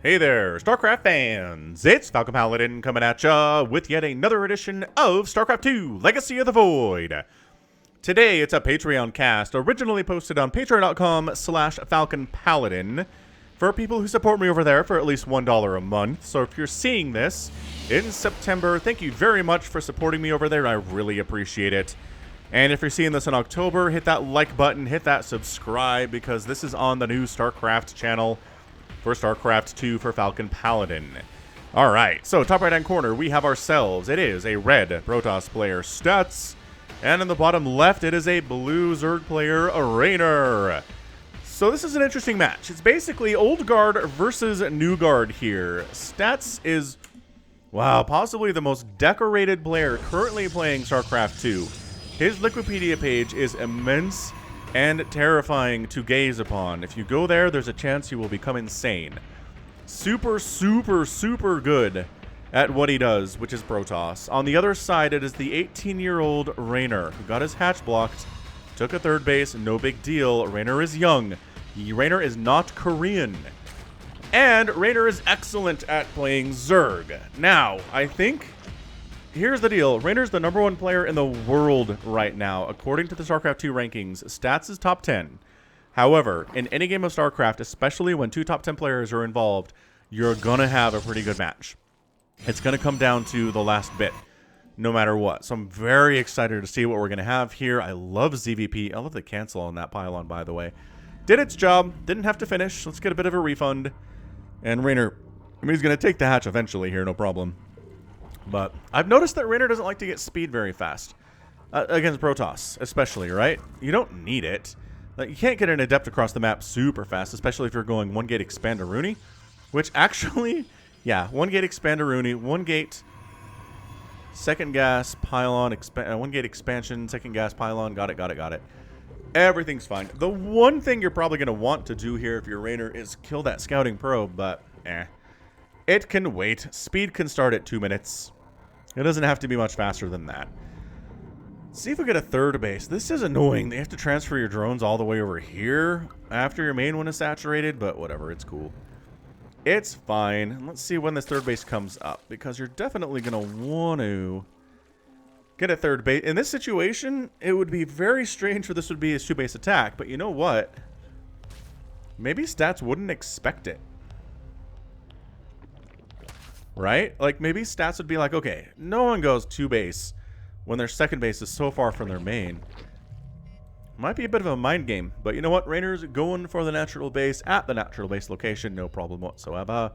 Hey there, StarCraft fans! It's Falcon Paladin coming at ya with yet another edition of StarCraft 2 Legacy of the Void. Today, it's a Patreon cast originally posted on patreon.com/FalconPaladin for people who support me over there for at least $1 a month. So if you're seeing this in September, thank you very much for supporting me over there. I really appreciate it. And if you're seeing this in October, hit that like button, hit that subscribe, because this is on the new StarCraft channel for StarCraft 2 for Falcon Paladin. Alright, so top right hand corner, we have ourselves. It is a red Protoss player, Stats. And in the bottom left, it is a blue Zerg player, Reynor. So this is an interesting match. It's basically Old Guard versus New Guard here. Stats is, wow, possibly the most decorated player currently playing StarCraft 2. His Wikipedia page is immense and terrifying to gaze upon. If you go there, there's a chance you will become insane. Super, super, super good at what he does, which is Protoss. On the other side, it is the 18-year-old Reynor, who got his hatch blocked, took a third base, no big deal. Reynor is young. Reynor is not Korean. And Reynor is excellent at playing Zerg. Now, I think, here's the deal. Reynor's the #1 player in the world right now. According to the StarCraft 2 rankings, Stats is top 10. However, in any game of StarCraft, especially when two top 10 players are involved, you're going to have a pretty good match. It's going to come down to the last bit, no matter what. So I'm very excited to see what we're going to have here. I love ZVP. I love the cancel on that pylon, by the way. Did its job. Didn't have to finish. Let's get a bit of a refund. And Reynor, I mean, he's going to take the hatch eventually here, no problem. But I've noticed that Reynor doesn't like to get speed very fast. Against Protoss, especially, right? You don't need it. Like, you can't get an Adept across the map super fast, especially if you're going 1-gate Expandaruni. Which actually, yeah, 1-gate Expandaruni, 1-gate second gas pylon, 1-gate expansion, second gas pylon. Got it. Everything's fine. The one thing you're probably going to want to do here if you're Reynor is kill that scouting probe, but it can wait. Speed can start at 2 minutes. It doesn't have to be much faster than that. Let's see if we get a third base. This is annoying. They have to transfer your drones all the way over here after your main one is saturated, but whatever, it's cool. It's fine. Let's see when this third base comes up, because you're definitely going to want to get a third base. In this situation, it would be very strange for this would be a 2-base attack, but you know what? Maybe Stats wouldn't expect it. Right? Like, maybe Stats would be like, okay, no one goes 2-base when their second base is so far from their main. Might be a bit of a mind game, but you know what? Reynor's going for the natural base at the natural base location, no problem whatsoever.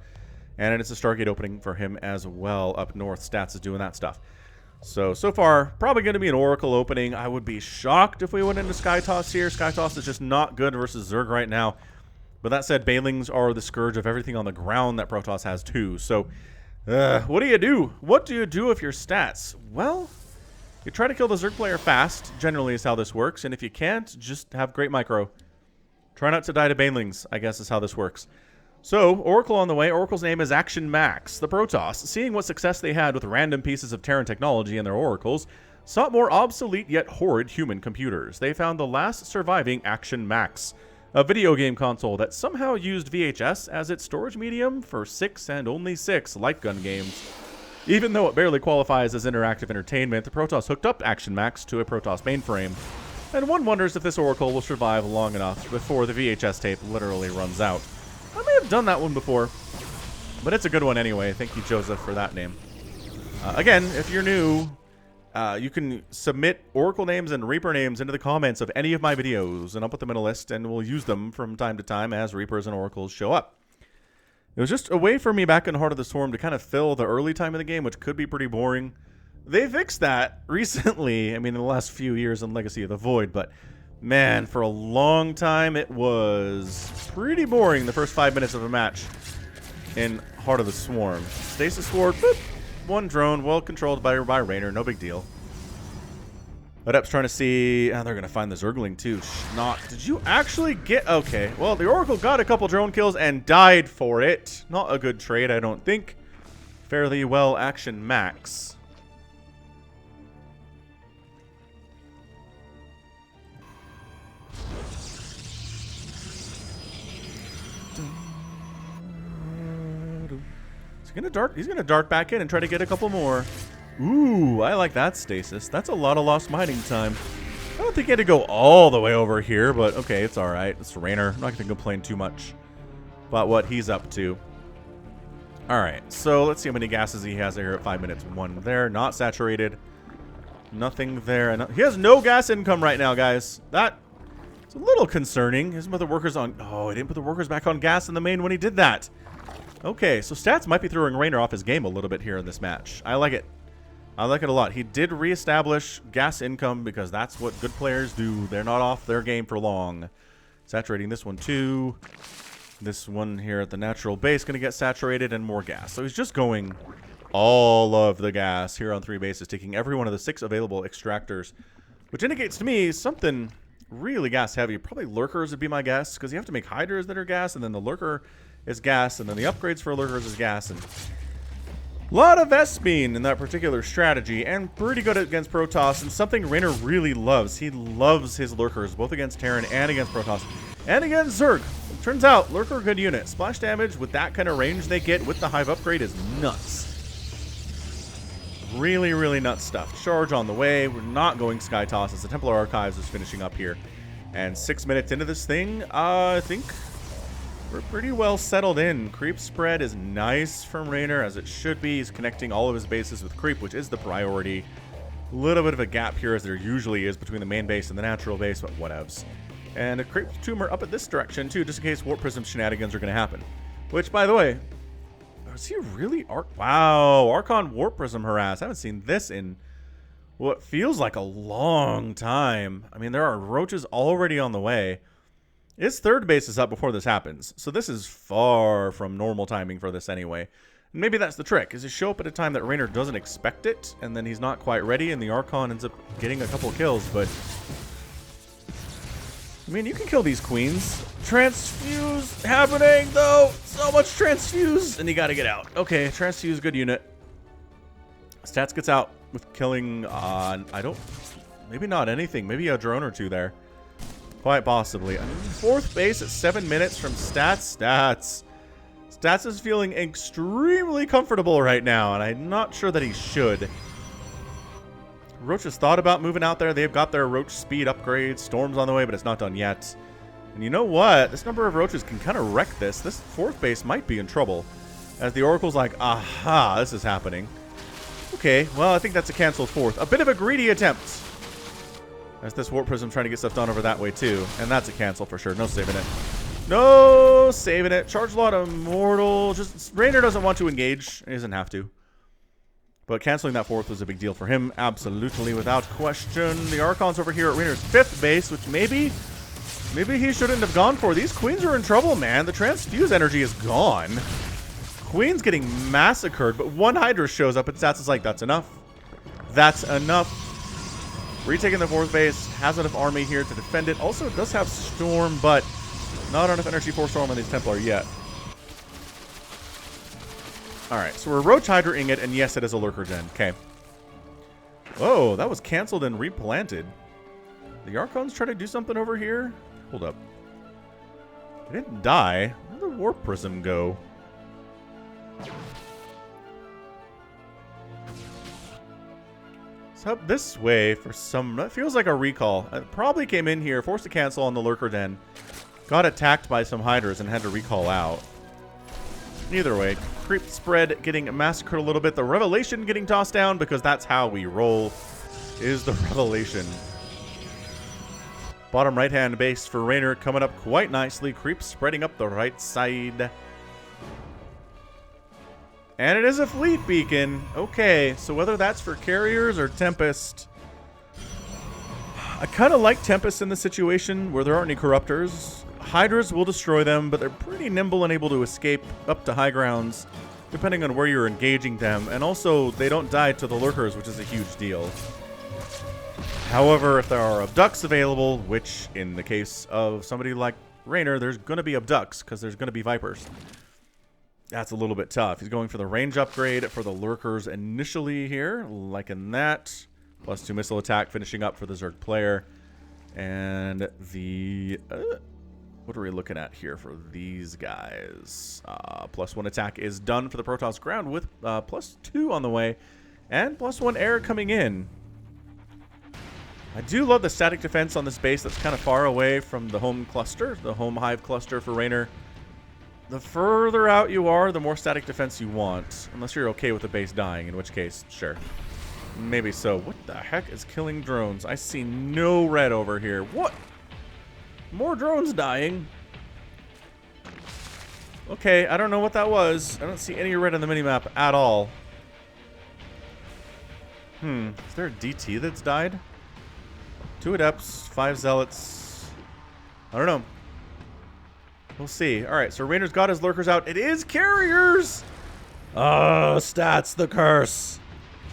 And it's a Stargate opening for him as well up north. Stats is doing that stuff. So far, probably going to be an Oracle opening. I would be shocked if we went into Skytoss here. Skytoss is just not good versus Zerg right now. But that said, Banelings are the scourge of everything on the ground that Protoss has too. So what do you do? What do you do if you're Stats? Well, you try to kill the Zerg player fast, generally is how this works. And if you can't, just have great micro. Try not to die to Banelings, I guess is how this works. So, Oracle on the way. Oracle's name is Action Max. The Protoss, seeing what success they had with random pieces of Terran technology in their oracles, sought more obsolete yet horrid human computers. They found the last surviving Action Max, a video game console that somehow used VHS as its storage medium for 6 and only 6 light gun games. Even though it barely qualifies as interactive entertainment, the Protoss hooked up Action Max to a Protoss mainframe. And one wonders if this Oracle will survive long enough before the VHS tape literally runs out. I may have done that one before, but it's a good one anyway. Thank you, Joseph, for that name. Again, if you're new, you can submit Oracle names and Reaper names into the comments of any of my videos, and I'll put them in a list, and we'll use them from time to time as Reapers and Oracles show up. It was just a way for me back in Heart of the Storm to kind of fill the early time of the game, which could be pretty boring. They fixed that recently, I mean, in the last few years in Legacy of the Void, but man, for a long time, it was pretty boring the first 5 minutes of a match in Heart of the Swarm. Stasis Sword, boop, one drone, well controlled by Reynor, no big deal. Adept's trying to see, they're going to find the Zergling too. Not, did you actually get, okay. Well, the Oracle got a couple drone kills and died for it. Not a good trade, I don't think. Fairly well Action Max. He's gonna dart back in and try to get a couple more. Ooh, I like that stasis. That's a lot of lost mining time. I don't think he had to go all the way over here, but okay, it's all right. It's Reynor. I'm not gonna complain too much about what he's up to. All right, so let's see how many gases he has here at 5 minutes. One there, not saturated. Nothing there. And he has no gas income right now, guys. That's a little concerning. He doesn't put the workers on. Oh, he didn't put the workers back on gas in the main when he did that. Okay, so stats might be throwing Reynor off his game a little bit here in this match. I like it. I like it a lot. He did reestablish gas income because that's what good players do. They're not off their game for long. Saturating this one too. This one here at the natural base going to get saturated and more gas. So he's just going all of the gas here on 3 bases, taking every one of the 6 available extractors, which indicates to me something really gas heavy. Probably lurkers would be my guess, because you have to make hydras that are gas, and then the lurker is gas, and then the upgrades for lurkers is gas, and a lot of Vespene in that particular strategy, and pretty good against Protoss, and something Reynor really loves. He loves his lurkers, both against Terran and against Protoss, and against Zerg. Turns out, lurker good unit. Splash damage with that kind of range they get with the Hive upgrade is nuts. Really, really nuts stuff. Charge on the way. We're not going Sky Toss as the Templar Archives is finishing up here. And 6 minutes into this thing, I think we're pretty well settled in. Creep spread is nice from Reynor, as it should be. He's connecting all of his bases with creep, which is the priority. A little bit of a gap here, as there usually is between the main base and the natural base, but whatevs. And a creep tumor up at this direction, too, just in case Warp Prism shenanigans are going to happen. Which, by the way, is he really... Wow, Archon Warp Prism harass. I haven't seen this in what feels like a long time. I mean, there are roaches already on the way. His 3rd base is up before this happens, so this is far from normal timing for this anyway. And maybe that's the trick, is to show up at a time that Reynor doesn't expect it, and then he's not quite ready, and the Archon ends up getting a couple kills, but... I mean, you can kill these queens. Transfuse happening, though. So much transfuse, and you gotta get out. Okay, transfuse, good unit. Stats gets out with killing on... Maybe not anything. Maybe a drone or 2 there. Quite possibly. I mean, 4th base at 7 minutes from Stats. Stats is feeling extremely comfortable right now, and I'm not sure that he should. Roach has thought about moving out there. They've got their Roach speed upgrades. Storm's on the way, but it's not done yet. And you know what? This number of Roaches can kind of wreck this. This 4th base might be in trouble, as the Oracle's like, aha, this is happening. Okay, well, I think that's a canceled 4th. A bit of a greedy attempt. As this Warp Prism trying to get stuff done over that way, too. And that's a cancel for sure. No saving it. No saving it. Charge lot Immortal. Just, Reynor doesn't want to engage. He doesn't have to. But canceling that 4th was a big deal for him. Absolutely, without question. The Archon's over here at Reynor's 5th base, which maybe he shouldn't have gone for. These queens are in trouble, man. The transfuse energy is gone. Queen's getting massacred, but 1 Hydra shows up and Stats is like, that's enough. That's enough. Retaking the 4th base, has enough army here to defend it. Also, it does have Storm, but not enough energy for Storm on these Templar yet. Alright, so we're Roach Hydra-ing it, and yes, it is a Lurker Gen. Okay. Whoa, that was canceled and replanted. The Archons try to do something over here? Hold up. It didn't die. Where did the Warp Prism go? It's up this way for some... That feels like a recall. It probably came in here, forced to cancel on the Lurker Den. Got attacked by some Hydras and had to recall out. Either way, creep spread getting massacred a little bit. The Revelation getting tossed down because that's how we roll, is the Revelation. Bottom right-hand base for Reynor coming up quite nicely. Creep spreading up the right side. And it is a fleet beacon. Okay, so whether that's for carriers or Tempest. I kind of like Tempest in this situation where there aren't any Corruptors. Hydras will destroy them, but they're pretty nimble and able to escape up to high grounds, depending on where you're engaging them. And also, they don't die to the Lurkers, which is a huge deal. However, if there are Abducts available, which in the case of somebody like Reynor, there's going to be Abducts, because there's going to be Vipers. That's a little bit tough. He's going for the range upgrade for the Lurkers initially here, liking that. Plus 2 missile attack finishing up for the Zerg player. And the... What are we looking at here for these guys? +1 attack is done for the Protoss ground with +2 on the way. And +1 air coming in. I do love the static defense on this base that's kind of far away from the home cluster, the home hive cluster for Reynor. The further out you are, the more static defense you want. Unless you're okay with the base dying, in which case, sure. Maybe so. What the heck is killing drones? I see no red over here. What? More drones dying. Okay, I don't know what that was. I don't see any red on the minimap at all. Is there a DT that's died? 2 adepts, 5 zealots. I don't know. We'll see. Alright, so Reynor's got his lurkers out. It is carriers! Oh, stats, the curse.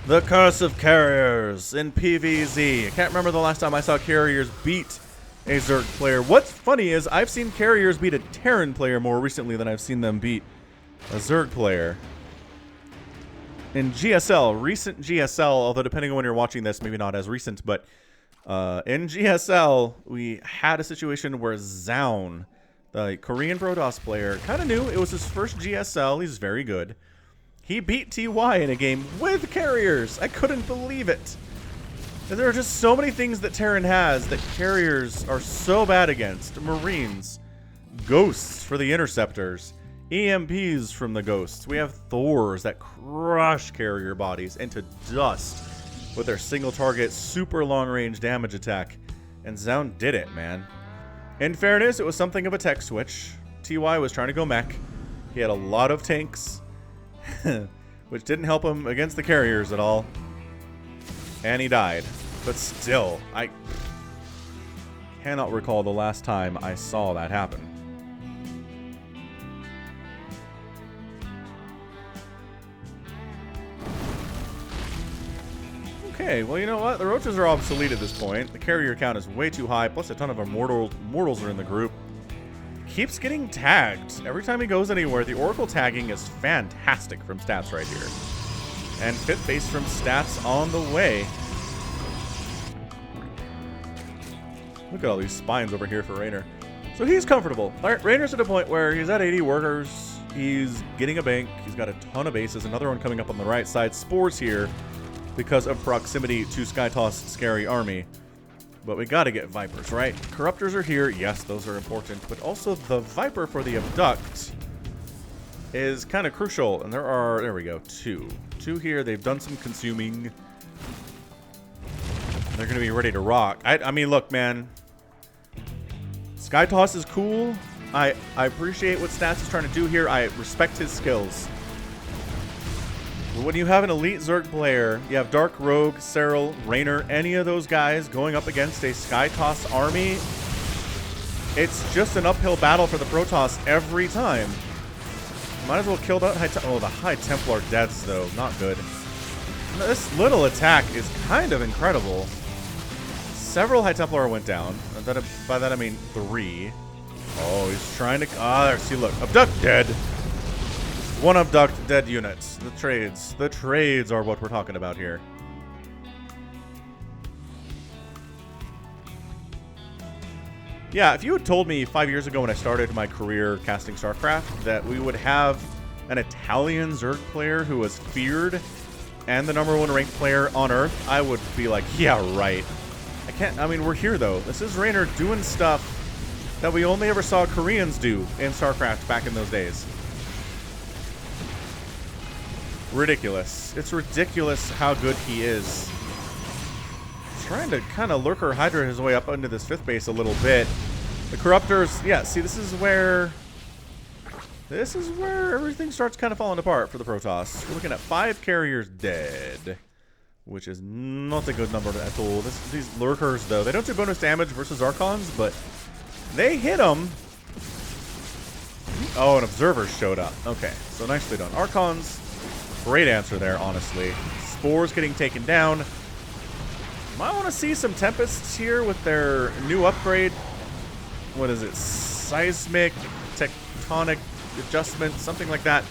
The curse of carriers in PvZ. I can't remember the last time I saw carriers beat a Zerg player. What's funny is I've seen carriers beat a Terran player more recently than I've seen them beat a Zerg player. In GSL, recent GSL, although depending on when you're watching this, maybe not as recent, but in GSL, we had a situation where Zaun, the Korean Protoss player, kind of knew it was his first GSL. He's very good. He beat TY in a game with carriers. I couldn't believe it. There are just so many things that Terran has that carriers are so bad against. Marines, ghosts for the interceptors, EMPs from the ghosts. We have Thors that crush carrier bodies into dust with their single target, super long range damage attack. And Zaun did it, man. In fairness, it was something of a tech switch. TY was trying to go mech. He had a lot of tanks, which didn't help him against the carriers at all. And he died. But still, I cannot recall the last time I saw that happen. Okay, well, you know what? The roaches are obsolete at this point. The carrier count is way too high, plus a ton of mortals are in the group. Keeps getting tagged. Every time he goes anywhere, the Oracle tagging is fantastic from stats right here. And 5th base from stats on the way. Look at all these spines over here for Reynor. So he's comfortable. All right, Reynor's at a point where he's at 80 workers. He's getting a bank. He's got a ton of bases. Another one coming up on the right side. Spores here because of proximity to Skytoss' scary army. But we got to get Vipers, right? Corruptors are here. Yes, those are important. But also the Viper for the Abduct is kind of crucial. And there we go, 2. 2 here. They've done some consuming. They're going to be ready to rock. I mean, look, man. Skytoss is cool. I appreciate what Stats is trying to do here. I respect his skills. But when you have an elite Zerg player, you have Dark Rogue, Serral, Reynor, any of those guys going up against a Skytoss army, it's just an uphill battle for the Protoss every time. Might as well kill that High Templar. Oh, the High Templar deaths, though. Not good. This little attack is kind of incredible. Several High Templar went down. By that I mean 3. Oh, he's trying to... there, see, look. Abduct dead. 1 Abduct dead units. The trades. The trades are what we're talking about here. Yeah, if you had told me 5 years ago when I started my career casting StarCraft that we would have an Italian Zerg player who was feared and the #1 ranked player on Earth, I would be like, yeah, right. I mean, we're here, though. This is Reynor doing stuff that we only ever saw Koreans do in StarCraft back in those days. Ridiculous. It's ridiculous how good he is. He's trying to kind of lurker Hydra his way up into this 5th base a little bit. The Corruptors, yeah, see, this is where everything starts kind of falling apart for the Protoss. We're looking at 5 carriers dead, which is not a good number at all. These lurkers, though, they don't do bonus damage versus Archons, but they hit them. Oh, an Observer showed up. Okay, so nicely done. Archons, great answer there, honestly. Spores getting taken down. Might want to see some Tempests here with their new upgrade. What is it? Seismic, tectonic adjustment, something like that.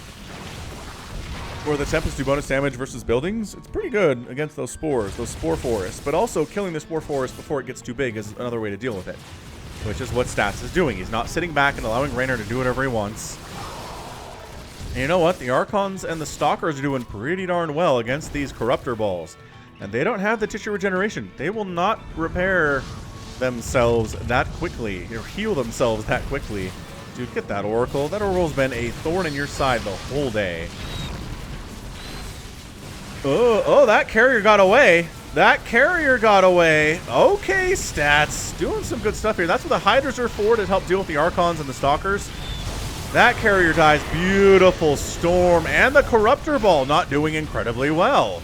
Where the Tempests do bonus damage versus buildings. It's pretty good against those spores, those spore forests. But also killing the spore forest before it gets too big is another way to deal with it. which is what Stats is doing. He's not sitting back and allowing Reynor to do whatever he wants. And you know what? The Archons and the Stalkers are doing pretty darn well against these Corruptor Balls. And they don't have the tissue regeneration. They will not repair themselves that quickly, or heal themselves that quickly. Dude, get that Oracle. That Oracle's been a thorn in your side the whole day. Oh, that carrier got away. That carrier got away. Okay, Stats. Doing some good stuff here. That's what the Hydras are for, to help deal with the Archons and the Stalkers. That carrier dies. Beautiful Storm. And the Corruptor Ball not doing incredibly well.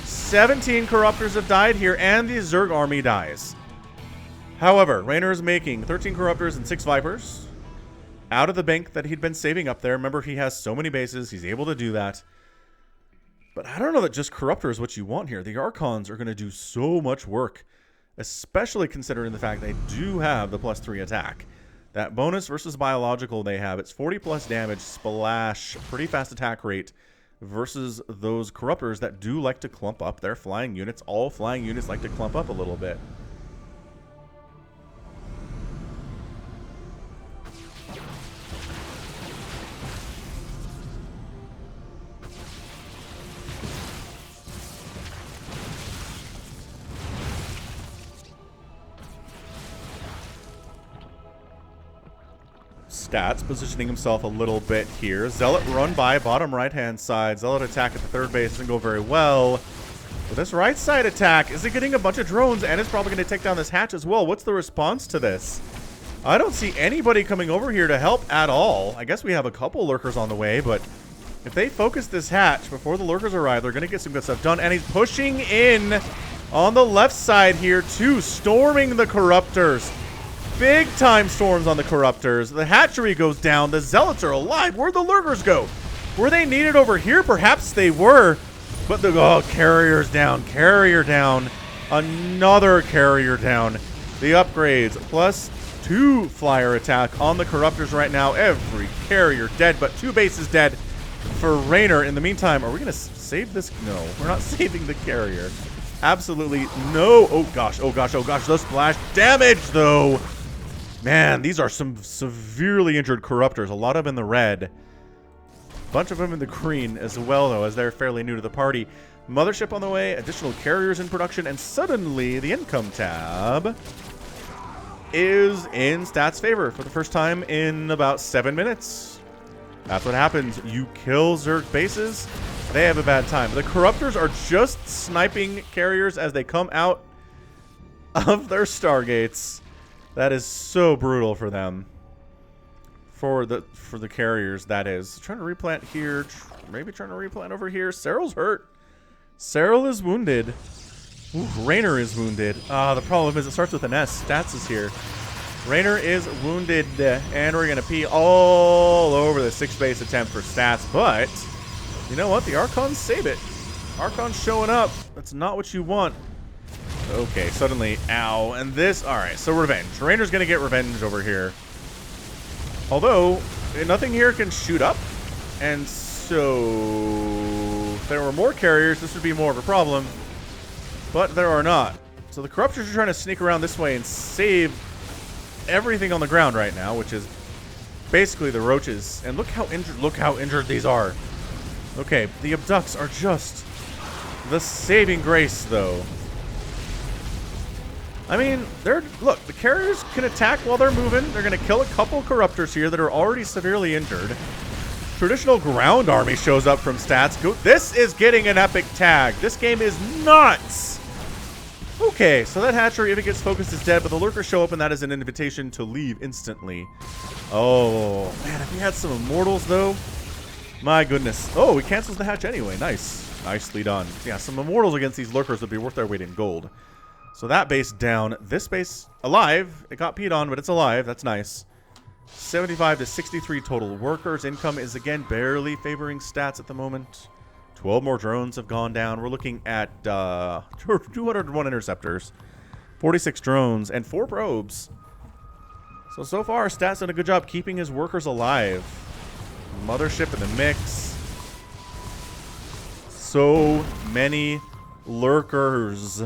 17 Corruptors have died here, and the Zerg army dies. However, Reynor is making 13 Corruptors and 6 Vipers out of the bank that he'd been saving up there. Remember, he has so many bases. He's able to do that. But I don't know that just Corruptor is what you want here. The Archons are going to do so much work, especially considering the fact they do have the +3 attack. That bonus versus biological they have, it's 40 plus damage, splash, pretty fast attack rate, versus those Corruptors that do like to clump up their flying units. All flying units like to clump up a little bit. Stats positioning himself a little bit here. Zealot run by bottom right-hand side. Zealot attack at the third base doesn't go very well. But this right side attack, is it getting a bunch of drones? And it's probably going to take down this hatch as well. What's the response to this? I don't see anybody coming over here to help at all. I guess we have a couple lurkers on the way, but if they focus this hatch before the lurkers arrive, they're going to get some good stuff done. And he's pushing in on the left side here too, storming the Corruptors. Big time storms on the Corruptors. The hatchery goes down. The Zealots are alive. Where'd the lurkers go? Were they needed over here? Perhaps they were. But the carrier's down. Carrier down. Another carrier down. The upgrades. +2 flyer attack on the Corruptors right now. Every carrier dead, but 2 bases dead for Reynor. In the meantime, are we going to save this? No, we're not saving the carrier. Absolutely no. Oh gosh, oh gosh, oh gosh. The splash damage though. Man, these are some severely injured Corruptors. A lot of them in the red. A bunch of them in the green as well, though, as they're fairly new to the party. Mothership on the way, additional carriers in production, and suddenly the income tab is in Stats' favor for the first time in about 7 minutes. That's what happens. You kill Zerg bases, they have a bad time. The Corruptors are just sniping carriers as they come out of their Stargates. That is so brutal for them. For the carriers, that is. Trying to replant here. Maybe trying to replant over here. Cyril's hurt. Cyril is wounded. Ooh, Reynor is wounded. The problem is it starts with an S. Stats is here. Reynor is wounded. And we're going to pee all over the 6 base attempt for Stats. But, you know what? The Archons save it. Archons showing up. That's not what you want. Okay, suddenly, ow, and this, alright, so revenge. Reynor's gonna get revenge over here. Although, nothing here can shoot up, and so, if there were more carriers, this would be more of a problem, but there are not. So the Corruptors are trying to sneak around this way and save everything on the ground right now, which is basically the roaches, and look how injured these are. Okay, the Abducts are just the saving grace, though. I mean, look, the carriers can attack while they're moving. They're going to kill a couple Corruptors here that are already severely injured. Traditional ground army shows up from Stats. This is getting an epic tag. This game is nuts. Okay, so that hatchery, if it gets focused, is dead, but the lurkers show up, and that is an invitation to leave instantly. Oh, man, if we had some immortals, though. My goodness. Oh, he cancels the hatch anyway. Nice. Nicely done. Yeah, some immortals against these lurkers would be worth their weight in gold. So that base down. This base alive. It got peed on, but it's alive. That's nice. 75 to 63 total workers. Income is again barely favoring Stats at the moment. 12 more drones have gone down. We're looking at 201 interceptors, 46 drones, and 4 probes. So far, Stats done a good job keeping his workers alive. Mothership in the mix. So many lurkers.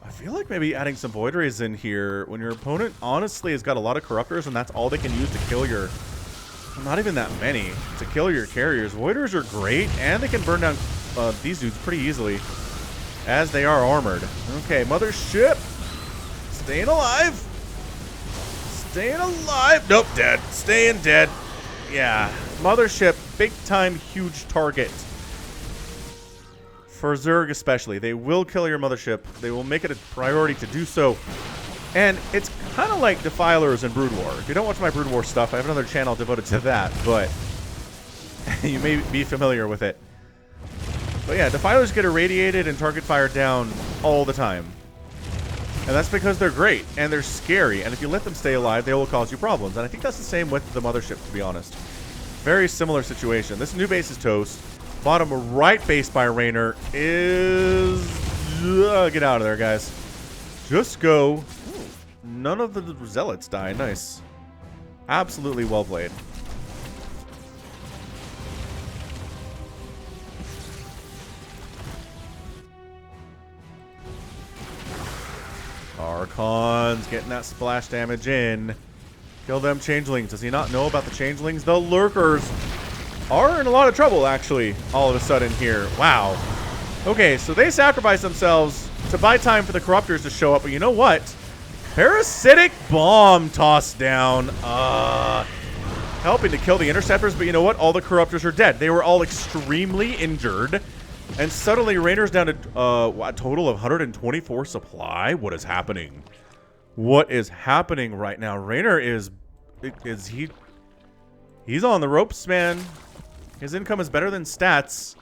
I feel like maybe adding some Void Rays in here when your opponent honestly has got a lot of Corruptors and that's all they can use to kill your... Well, not even that many. To kill your carriers. Void Rays are great and they can burn down these dudes pretty easily as they are armored. Okay, Mothership. Staying alive. Staying alive. Nope, dead. Staying dead. Yeah. Mothership, big time, huge target. For Zerg especially. They will kill your Mothership. They will make it a priority to do so. And it's kind of like Defilers and Brood War. If you don't watch my Brood War stuff, I have another channel devoted to that, but you may be familiar with it. But yeah, Defilers get irradiated and target fire down all the time. And that's because they're great, and they're scary, and if you let them stay alive, they will cause you problems. And I think that's the same with the Mothership, to be honest. Very similar situation. This new base is toast. Bottom right base by Reynor is... get out of there, guys. Just go. Ooh, none of the Zealots die. Nice. Absolutely well played. Archon's getting that splash damage in. Kill them Changelings. Does he not know about the Changelings? The Lurkers are in a lot of trouble, actually, all of a sudden here. Wow. Okay, so they sacrifice themselves to buy time for the Corruptors to show up, but you know what? Parasitic Bomb tossed down. Helping to kill the Interceptors, but you know what? All the Corruptors are dead. They were all extremely injured. And suddenly, Reynor's down to a total of 124 supply. What is happening? What is happening right now? Reynor he's on the ropes, man. His income is better than stats.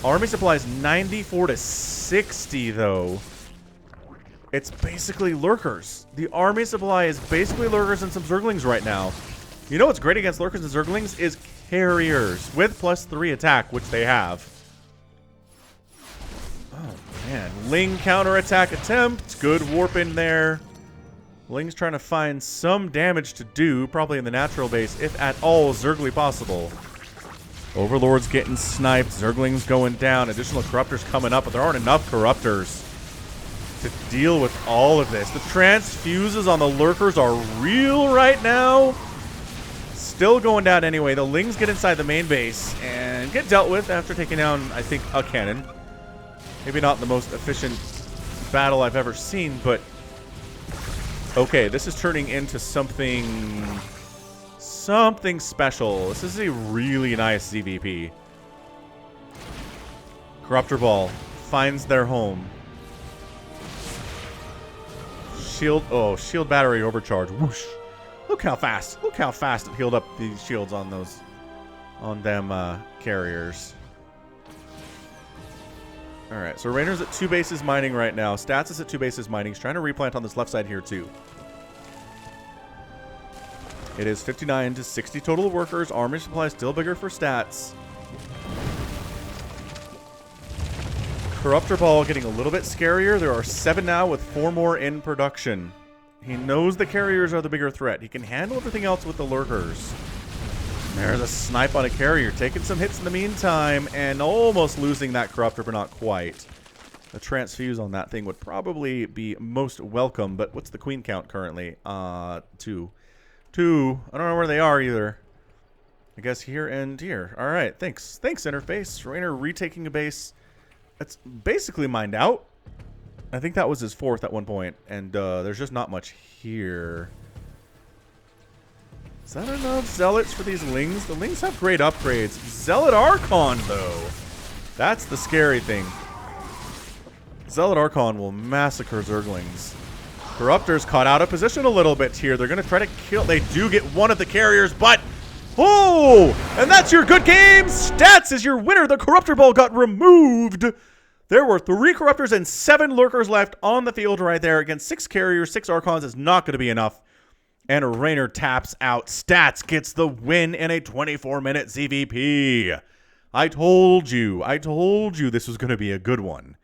Army supply is 94 to 60, though. It's basically Lurkers. The army supply is basically Lurkers and some Zerglings right now. You know what's great against Lurkers and Zerglings is carriers with +3 attack, which they have. Oh, man. Ling counterattack attempt. Good warp in there. Ling's trying to find some damage to do, probably in the natural base, if at all Zergly possible. Overlord's getting sniped. Zergling's going down. Additional Corruptors coming up, but there aren't enough Corruptors to deal with all of this. The transfuses on the Lurkers are real right now. Still going down anyway. The Lings get inside the main base and get dealt with after taking down, I think, a cannon. Maybe not the most efficient battle I've ever seen, but... Okay, this is turning into something special. This is a really nice ZVP. Corruptor Ball finds their home. Shield battery overcharge. Whoosh. Look how fast it healed up these shields on them carriers. Alright, so Reynor's at 2 bases mining right now. Stats is at 2 bases mining. He's trying to replant on this left side here too. It is 59 to 60 total workers. Army supply is still bigger for stats. Corruptor Ball getting a little bit scarier. There are 7 now with 4 more in production. He knows the carriers are the bigger threat. He can handle everything else with the Lurkers. There's a snipe on a carrier. Taking some hits in the meantime and almost losing that Corruptor, but not quite. A transfuse on that thing would probably be most welcome, but what's the queen count currently? 2. I don't know where they are either. I guess here and here. All right, thanks. Thanks, interface. Reynor retaking a base. That's basically mined out. I think that was his 4th at one point, and there's just not much here. Is that enough Zealots for these Lings? The Lings have great upgrades. Zealot Archon, though. That's the scary thing. Zealot Archon will massacre Zerglings. Corruptors caught out of position a little bit here. They're going to try to kill. They do get one of the carriers, but... Oh! And that's your good game! Stats is your winner. The Corruptor Ball got removed. There were 3 Corruptors and 7 Lurkers left on the field right there. Against 6 carriers, 6 Archons is not going to be enough. And Reynor taps out. Stats gets the win in a 24-minute ZVP. I told you this was going to be a good one.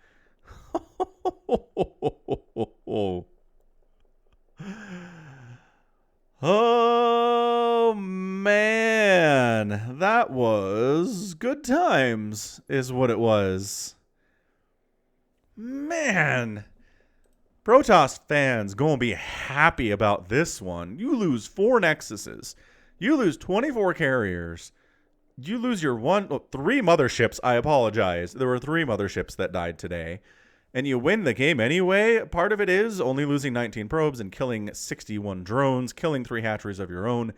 Oh, man. That was good times, is what it was. Man. Protoss fans gonna be happy about this one. You lose 4 Nexuses. You lose 24 carriers. You lose your 3 motherships. I apologize. There were 3 motherships that died today. And you win the game anyway. Part of it is only losing 19 probes and killing 61 drones, killing 3 hatcheries of your own,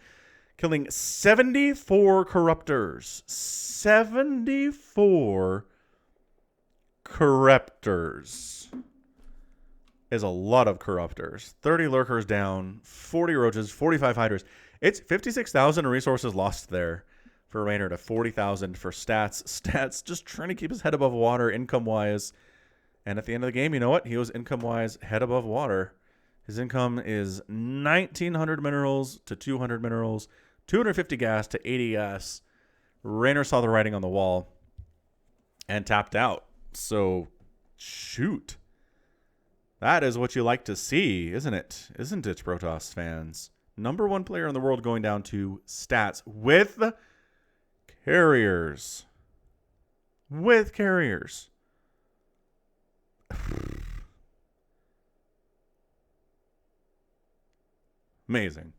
killing 74 corruptors. 74 corruptors is a lot of corruptors. 30 lurkers down, 40 roaches, 45 hydras. It's 56,000 resources lost there for Reynor to 40,000 for stats. Stats just trying to keep his head above water income-wise. And at the end of the game, you know what? He was income-wise head above water. His income is 1,900 minerals to 200 minerals, 250 gas to 80 gas. Reynor saw the writing on the wall and tapped out. So, shoot. That is what you like to see, isn't it? Isn't it, Protoss fans? #1 player in the world going down to stats with carriers. With carriers. Amazing.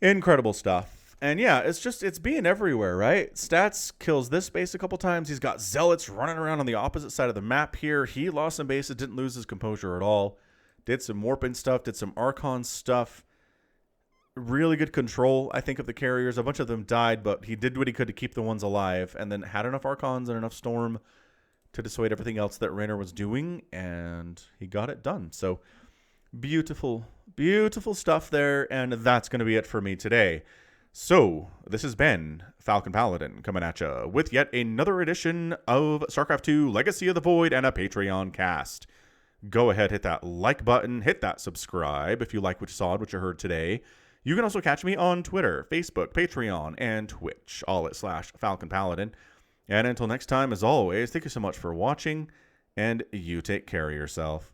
Incredible stuff. And yeah, it's being everywhere, right? Stats kills this base a couple times. He's got zealots running around on the opposite side of the map here. He lost some bases, didn't lose his composure at all. Did some warping stuff, did some Archon stuff. Really good control, I think, of the carriers. A bunch of them died, but he did what he could to keep the ones alive, and then had enough Archons and enough Storm to dissuade everything else that Reynor was doing, and he got it done. So beautiful, beautiful stuff there, and that's going to be it for me today. So this has been Falcon Paladin coming at you with yet another edition of StarCraft 2 Legacy of the Void and a Patreon cast. Go ahead, hit that like button, hit that subscribe if you like what you saw and what you heard today. You can also catch me on Twitter, Facebook, Patreon, and Twitch, all at /Falcon Paladin. And until next time, as always, thank you so much for watching, and you take care of yourself.